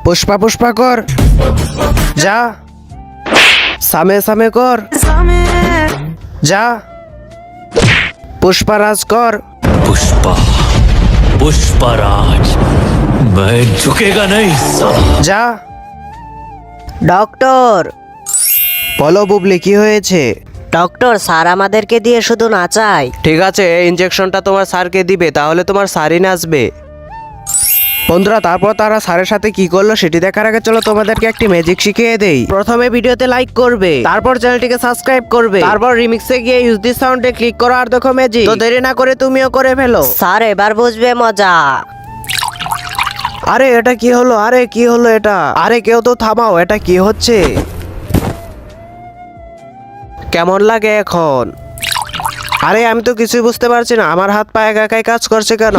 পুষ্পা পুষ্পা কর, যা। সামে সামে কর, যা। পুষ্পারাজ কর। पुष्पा पुष्पराज मैं झुकेगा नहीं साला। যা। ডক্টর বলো বুবলি, কি হয়েছে? ডক্টর স্যার আমাদেরকে দিয়ে শুধু নাচায়। ঠিক আছে, এই ইনজেকশনটা তোমার স্যারকে দিবে, তাহলে তোমার স্যারই নাচবে। বন্ধুরা, তারপর তারা স্যারের সাথে কি করলো সেটি দেখার আগে চলো তোমাদেরকে একটি ম্যাজিক শিখিয়ে দেই। প্রথমে ভিডিওতে লাইক করবে, তারপর চ্যানেলটিকে সাবস্ক্রাইব করবে, তারপর রিমিক্সে গিয়ে ইউজ দিস সাউন্ডে ক্লিক করো আর দেখো ম্যাজিক। তো দেরি না করে তুমিও করে ফেলো। স্যার এবার বুঝবে মজা। আরে এটা কি হলো? আরে কি হলো এটা? আরে কেউ তো থামাও, এটা কি হচ্ছে? কেমন লাগে এখন? আরে আমি তো কিছুই বুঝতে পারছি না, আমার হাত পা একা একাই কাজ করছে কেন?